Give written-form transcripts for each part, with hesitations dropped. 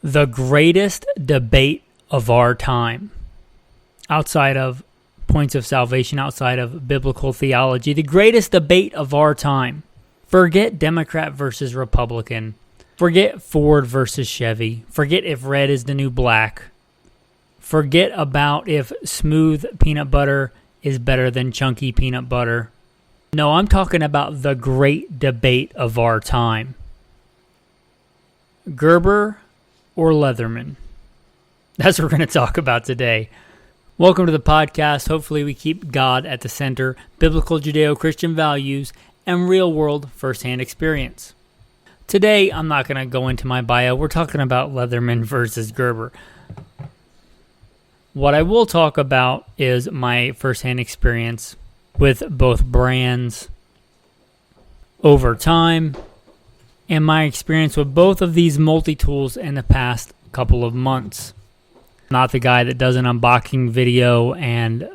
The greatest debate of our time, outside of points of salvation, outside of biblical theology, the greatest debate of our time. Forget Democrat versus Republican. Forget Ford versus Chevy. Forget if red is the new black. Forget about if smooth peanut butter is better than chunky peanut butter. No, I'm talking about the great debate of our time. Gerber or Leatherman? That's what we're going to talk about today. Welcome to the podcast. Hopefully we keep God at the center, biblical Judeo-Christian values, and real-world first-hand experience. Today, I'm not going to go into my bio. We're talking about Leatherman versus Gerber. What I will talk about is my first-hand experience with both brands over time, and my experience with both of these multi-tools in the past couple of months. Not the guy that does an unboxing video and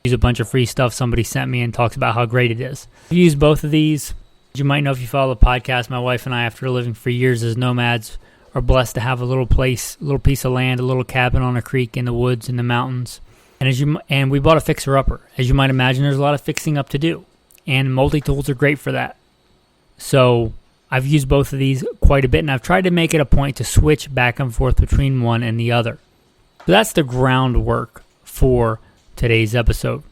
use a bunch of free stuff somebody sent me and talks about how great it is. I've used both of these. You might know if you follow the podcast, my wife and I, after living for years as nomads, are blessed to have a little place, a little piece of land, a little cabin on a creek in the woods, in the mountains. And we bought a fixer-upper. As you might imagine, there's a lot of fixing up to do. And multi-tools are great for that. So I've used both of these quite a bit, and I've tried to make it a point to switch back and forth between one and the other. So that's the groundwork for today's episode.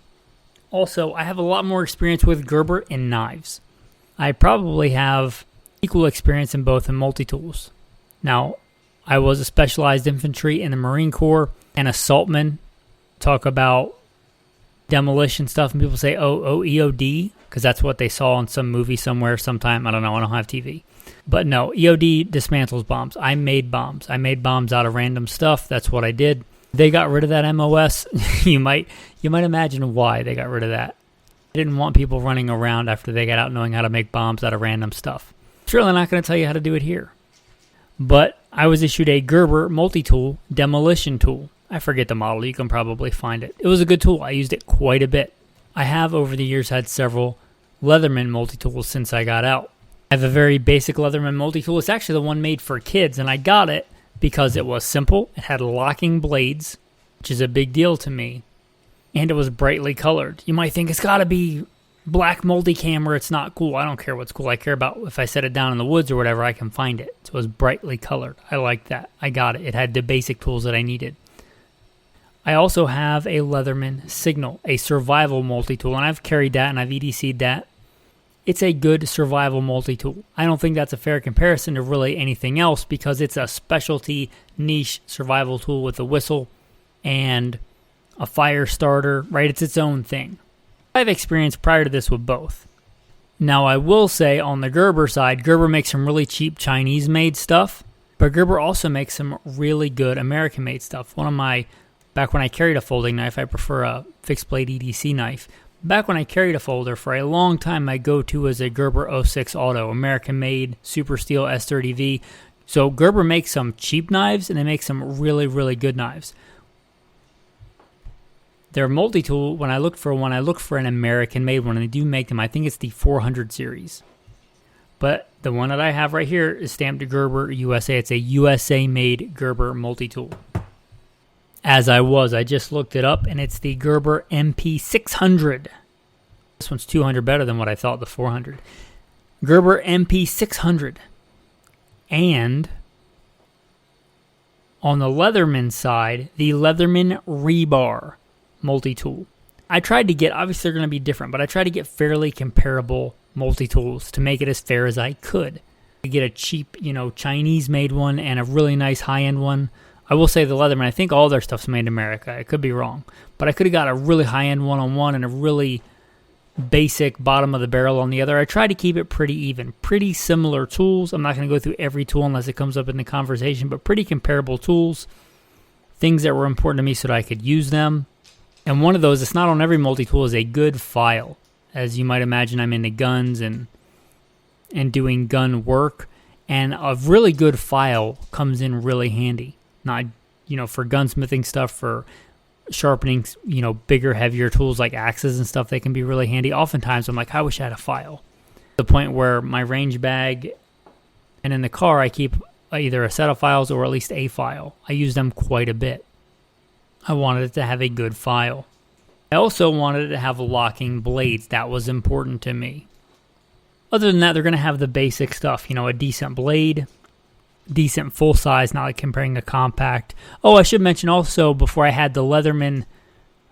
Also, I have a lot more experience with Gerber and knives. I probably have equal experience in both and multi-tools. Now, I was a specialized infantry in the Marine Corps and assaultman. Talk about demolition stuff, and people say, oh, EOD, because that's what they saw in some movie somewhere sometime. I don't know, I don't have TV. But no, EOD dismantles bombs. I made bombs. I made bombs out of random stuff. That's what I did. They got rid of that MOS. You might imagine why they got rid of that. They didn't want people running around after they got out knowing how to make bombs out of random stuff. Surely not going to tell you how to do it here. But I was issued a Gerber multi-tool demolition tool. I forget the model. You can probably find it. It was a good tool. I used it quite a bit. I have over the years had several Leatherman multi-tools since I got out. I have a very basic Leatherman multi-tool. It's actually the one made for kids, and I got it because it was simple. It had locking blades, which is a big deal to me, and it was brightly colored. You might think it's got to be black multicam or it's not cool. I don't care what's cool. I care about if I set it down in the woods or whatever, I can find it. So it was brightly colored. I liked that. I got it. It had the basic tools that I needed. I also have a Leatherman Signal, a survival multi-tool, and I've carried that and I've EDC'd that. It's a good survival multi-tool. I don't think that's a fair comparison to really anything else because it's a specialty niche survival tool with a whistle and a fire starter, right? It's its own thing. I have experience prior to this with both. Now, I will say on the Gerber side, Gerber makes some really cheap Chinese-made stuff, but Gerber also makes some really good American-made stuff. Back when I carried a folding knife, I prefer a fixed blade EDC knife. Back when I carried a folder, for a long time, my go-to was a Gerber 06 Auto, American-made Super Steel S.R.T. So Gerber makes some cheap knives, and they make some really, really good knives. Their multi-tool, when I look for one, I look for an American-made one, and they do make them. I think it's the 400 series. But the one that I have right here is stamped Gerber USA. It's a USA-made Gerber multi-tool. I just looked it up, and it's the Gerber MP600. This one's 200 better than what I thought, the 400. Gerber MP600. And on the Leatherman side, the Leatherman Rebar multi-tool. I tried to get, obviously they're going to be different, but I tried to get fairly comparable multi-tools to make it as fair as I could. To get a cheap, Chinese-made one and a really nice high-end one. I will say the Leatherman, I think all their stuff's made in America. I could be wrong. But I could have got a really high-end one on one and a really basic bottom of the barrel on the other. I tried to keep it pretty even. Pretty similar tools. I'm not going to go through every tool unless it comes up in the conversation, but pretty comparable tools. Things that were important to me so that I could use them. And one of those, it's not on every multi-tool, is a good file. As you might imagine, I'm into guns and doing gun work. And a really good file comes in really handy. Not, for gunsmithing stuff, for sharpening, bigger, heavier tools like axes and stuff, they can be really handy. Oftentimes, I'm like, I wish I had a file. The point where my range bag and in the car, I keep either a set of files or at least a file. I use them quite a bit. I wanted it to have a good file. I also wanted it to have locking blades. That was important to me. Other than that, they're going to have the basic stuff, a decent blade, decent full size, not like comparing a compact. Oh, I should mention also, before I had the Leatherman,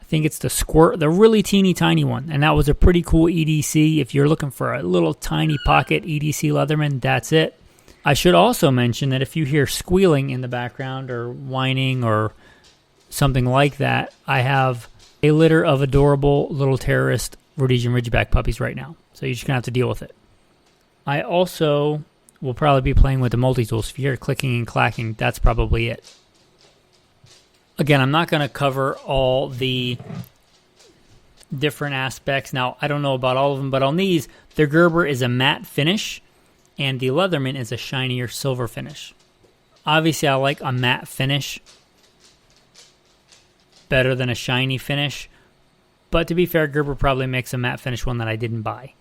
I think it's the Squirt, the really teeny tiny one, and that was a pretty cool EDC. If you're looking for a little tiny pocket EDC Leatherman, that's it. I should also mention that if you hear squealing in the background or whining or something like that, I have a litter of adorable little terrorist Rhodesian Ridgeback puppies right now, so you're just going to have to deal with it. I also will probably be playing with the multi-tools. If you hear clicking and clacking, that's probably it. Again, I'm not going to cover all the different aspects. Now, I don't know about all of them, but on these, the Gerber is a matte finish, and the Leatherman is a shinier silver finish. Obviously, I like a matte finish better than a shiny finish, but to be fair, Gerber probably makes a matte finish one that I didn't buy.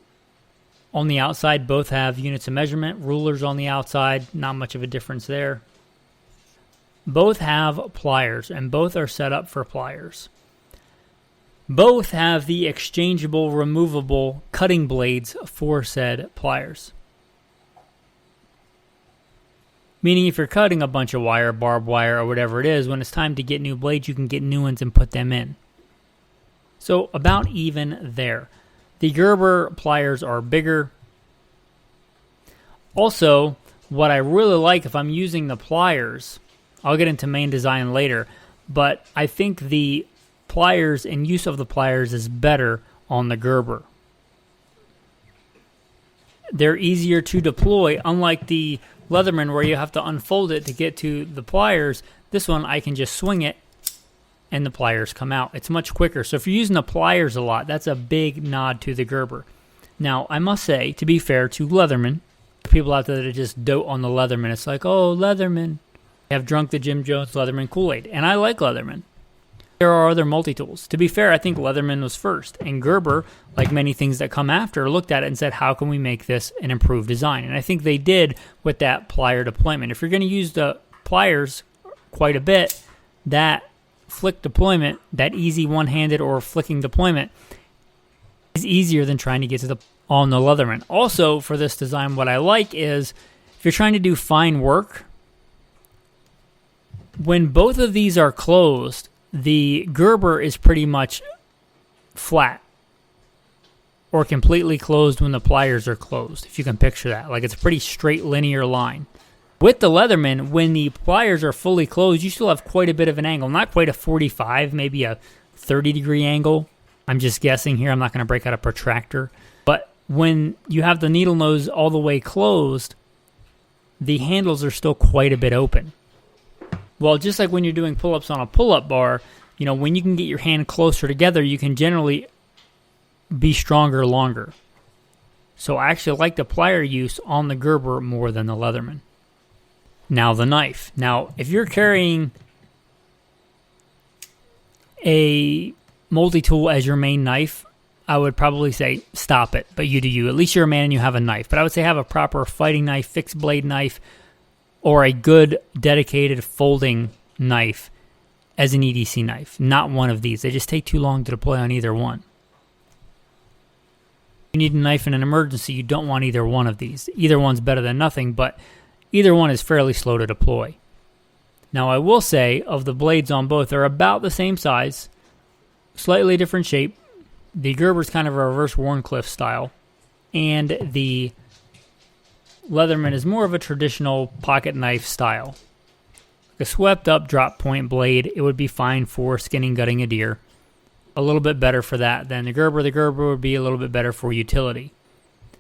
On the outside, both have units of measurement, rulers on the outside, not much of a difference there. Both have pliers, and both are set up for pliers. Both have the exchangeable, removable cutting blades for said pliers. Meaning if you're cutting a bunch of wire, barbed wire, or whatever it is, when it's time to get new blades, you can get new ones and put them in. So about even there. The Gerber pliers are bigger. Also, what I really like if I'm using the pliers, I'll get into main design later, but I think the pliers and use of the pliers is better on the Gerber. They're easier to deploy, unlike the Leatherman where you have to unfold it to get to the pliers. This one, I can just swing it and the pliers come out. It's much quicker. So if you're using the pliers a lot, that's a big nod to the Gerber. Now, I must say, to be fair to Leatherman, people out there that just dote on the Leatherman, it's like, oh, Leatherman. I have drunk the Jim Jones Leatherman Kool-Aid, and I like Leatherman. There are other multi-tools. To be fair, I think Leatherman was first, and Gerber, like many things that come after, looked at it and said, how can we make this an improved design? And I think they did with that plier deployment. If you're going to use the pliers quite a bit, that flick deployment, that easy one-handed or flicking deployment, is easier than trying to get to the on the Leatherman. Also, for this design, what I like is if you're trying to do fine work, when both of these are closed, the Gerber is pretty much flat or completely closed when the pliers are closed, if you can picture that. Like it's a pretty straight linear line. With the Leatherman, when the pliers are fully closed, you still have quite a bit of an angle. Not quite a 45, maybe a 30-degree angle. I'm just guessing here. I'm not going to break out a protractor. But when you have the needle nose all the way closed, the handles are still quite a bit open. Well, just like when you're doing pull-ups on a pull-up bar, when you can get your hand closer together, you can generally be stronger longer. So I actually like the plier use on the Gerber more than the Leatherman. Now the knife. Now, if you're carrying a multi-tool as your main knife, I would probably say stop it, but you do you. At least you're a man and you have a knife. But I would say have a proper fighting knife, fixed blade knife, or a good dedicated folding knife as an EDC knife. Not one of these. They just take too long to deploy on either one. You need a knife in an emergency. You don't want either one of these. Either one's better than nothing, but either one is fairly slow to deploy. Now I will say, of the blades on both, they're about the same size, slightly different shape. The Gerber's kind of a reverse Wharncliffe style, and the Leatherman is more of a traditional pocket knife style. A swept up drop point blade, it would be fine for skinning, gutting a deer. A little bit better for that than the Gerber. The Gerber would be a little bit better for utility.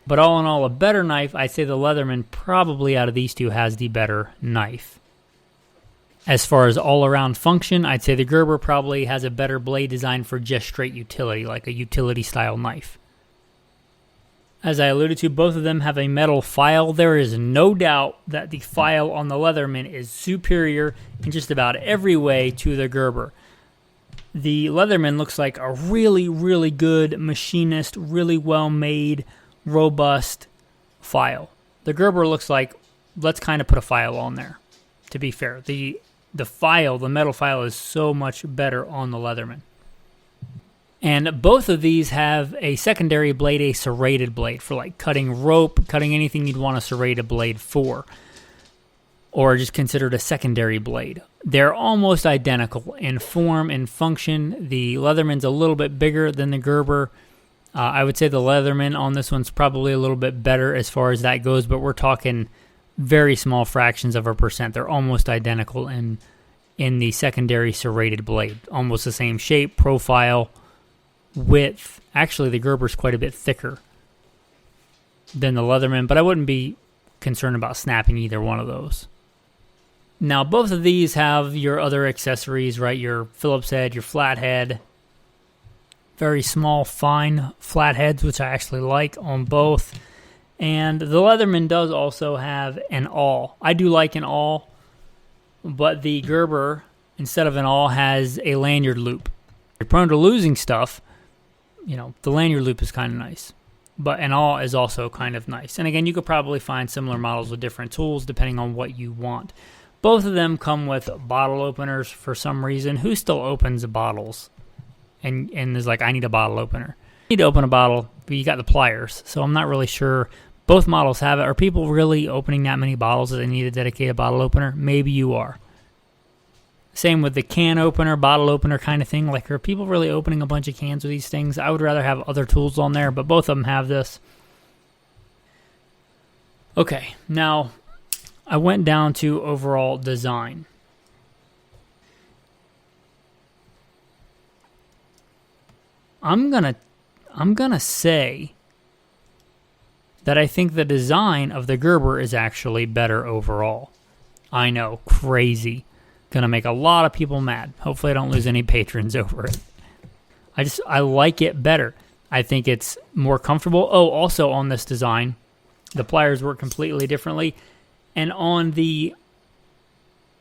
But all in all, a better knife, I'd say the Leatherman probably out of these two has the better knife. As far as all-around function, I'd say the Gerber probably has a better blade design for just straight utility, like a utility-style knife. As I alluded to, both of them have a metal file. There is no doubt that the file on the Leatherman is superior in just about every way to the Gerber. The Leatherman looks like a really, really good machinist, really well-made, robust file. The Gerber looks like let's kind of put a file on there, to be fair. The metal file is so much better on the Leatherman. And both of these have a secondary blade, a serrated blade, for like cutting rope, cutting anything you'd want a serrated blade for, or just considered a secondary blade. They're almost identical in form and function. The Leatherman's a little bit bigger than the Gerber. I would say the Leatherman on this one's probably a little bit better as far as that goes, but we're talking very small fractions of a percent. They're almost identical in the secondary serrated blade. Almost the same shape, profile, width. Actually, the Gerber's quite a bit thicker than the Leatherman, but I wouldn't be concerned about snapping either one of those. Now, both of these have your other accessories, right? Your Phillips head, your flathead. Very small, fine flatheads, which I actually like on both. And the Leatherman does also have an awl. I do like an awl, but the Gerber, instead of an awl, has a lanyard loop. If you're prone to losing stuff, the lanyard loop is kind of nice. But an awl is also kind of nice. And again, you could probably find similar models with different tools depending on what you want. Both of them come with bottle openers for some reason. Who still opens bottles and is like, I need a bottle opener? You need to open a bottle, but you got the pliers. So I'm not really sure. Both models have it. Are people really opening that many bottles that they need a dedicated bottle opener? Maybe you are. Same with the can opener, bottle opener kind of thing. Like, are people really opening a bunch of cans with these things? I would rather have other tools on there, but both of them have this. Okay, now I went down to overall design. I'm gonna say that I think the design of the Gerber is actually better overall. I know, crazy. Gonna make a lot of people mad. Hopefully I don't lose any patrons over it. I like it better. I think it's more comfortable. Oh, also on this design, the pliers work completely differently. And on the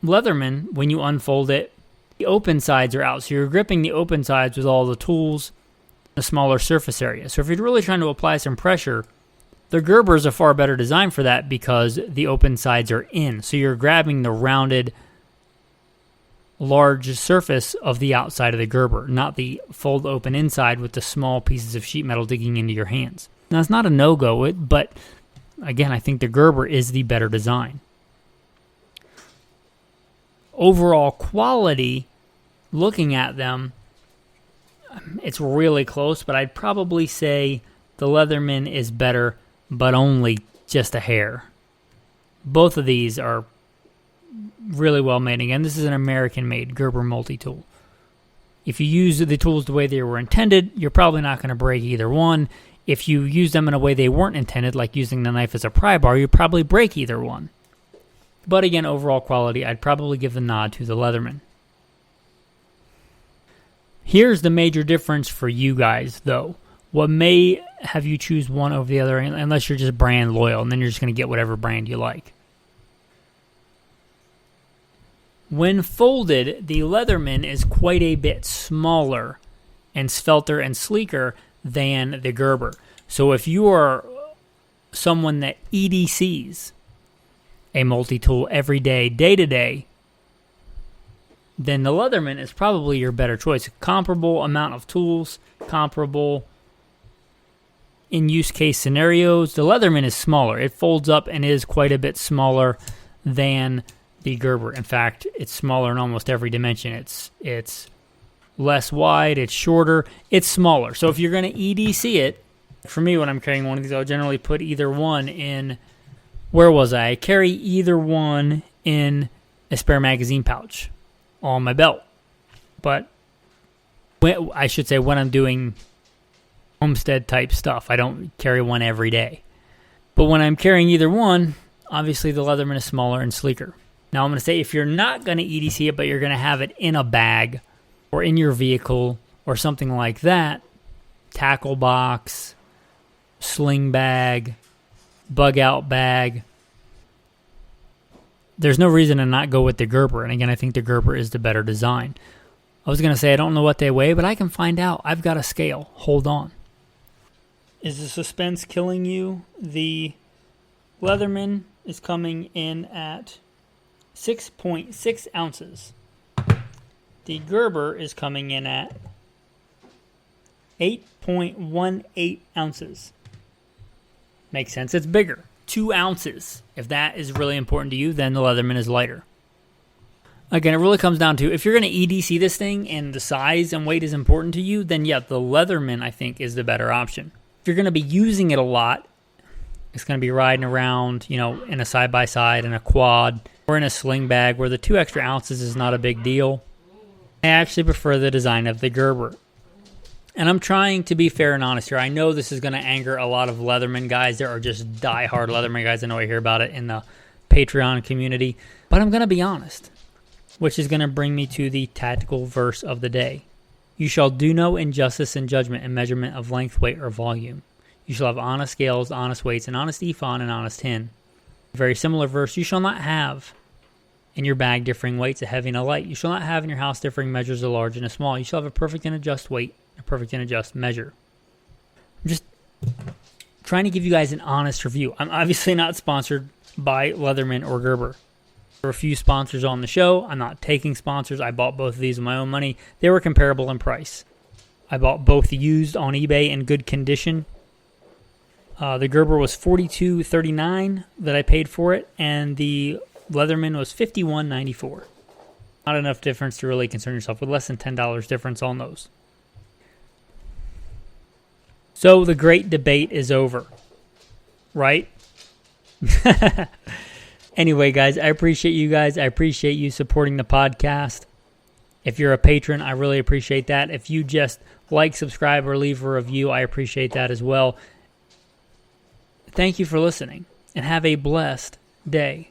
Leatherman, when you unfold it, the open sides are out. So you're gripping the open sides with all the tools, a smaller surface area. So if you're really trying to apply some pressure, the Gerber is a far better design for that because the open sides are in. So you're grabbing the rounded, large surface of the outside of the Gerber, not the fold open inside with the small pieces of sheet metal digging into your hands. Now, it's not a no-go, but again, I think the Gerber is the better design. Overall quality, looking at them, it's really close, but I'd probably say the Leatherman is better, but only just a hair. Both of these are really well made. Again, this is an American-made Gerber multi-tool. If you use the tools the way they were intended, you're probably not going to break either one. If you use them in a way they weren't intended, like using the knife as a pry bar, you probably break either one. But again, overall quality, I'd probably give the nod to the Leatherman. Here's the major difference for you guys, though. What may have you choose one over the other, unless you're just brand loyal, and then you're just going to get whatever brand you like. When folded, the Leatherman is quite a bit smaller and svelter and sleeker than the Gerber. So if you are someone that EDCs a multi-tool every day, day-to-day, then the Leatherman is probably your better choice. Comparable amount of tools, comparable in use case scenarios. The Leatherman is smaller. It folds up and is quite a bit smaller than the Gerber. In fact, it's smaller in almost every dimension. It's less wide, it's shorter, it's smaller. So if you're going to EDC it, for me when I'm carrying one of these, I'll generally put either one in, where was I? I carry either one in a spare magazine pouch on my belt. But when I'm doing homestead type stuff, I don't carry one every day. But when I'm carrying either one, obviously the Leatherman is smaller and sleeker. Now I'm going to say if you're not going to EDC it, but you're going to have it in a bag or in your vehicle or something like that, tackle box, sling bag, bug out bag, there's no reason to not go with the Gerber. And again, I think the Gerber is the better design. I was going to say I don't know what they weigh, but I can find out. I've got a scale. Hold on. Is the suspense killing you? The Leatherman is coming in at 6.6 ounces. The Gerber is coming in at 8.18 ounces. Makes sense. It's bigger. 2 ounces. If that is really important to you, then the Leatherman is lighter. Again, it really comes down to, if you're going to EDC this thing and the size and weight is important to you, then yeah, the Leatherman, I think, is the better option. If you're going to be using it a lot, it's going to be riding around, in a side-by-side, in a quad, or in a sling bag where the 2 extra ounces is not a big deal. I actually prefer the design of the Gerber. And I'm trying to be fair and honest here. I know this is going to anger a lot of Leatherman guys. There are just die-hard Leatherman guys. I know I hear about it in the Patreon community. But I'm going to be honest, which is going to bring me to the tactical verse of the day. You shall do no injustice in judgment and measurement of length, weight, or volume. You shall have honest scales, honest weights, and honest ephod, and honest hin. Very similar verse. You shall not have in your bag differing weights, a heavy and a light. You shall not have in your house differing measures, a large and a small. You shall have a perfect and a just weight, a perfect and a just measure. I'm just trying to give you guys an honest review. I'm obviously not sponsored by Leatherman or Gerber. There were a few sponsors on the show. I'm not taking sponsors. I bought both of these with my own money. They were comparable in price. I bought both used on eBay in good condition. The Gerber was $42.39 that I paid for it, and the Leatherman was $51.94. Not enough difference to really concern yourself with, less than $10 difference on those. So the great debate is over, right? Anyway, guys, I appreciate you guys. I appreciate you supporting the podcast. If you're a patron, I really appreciate that. If you just like, subscribe, or leave a review, I appreciate that as well. Thank you for listening, and have a blessed day.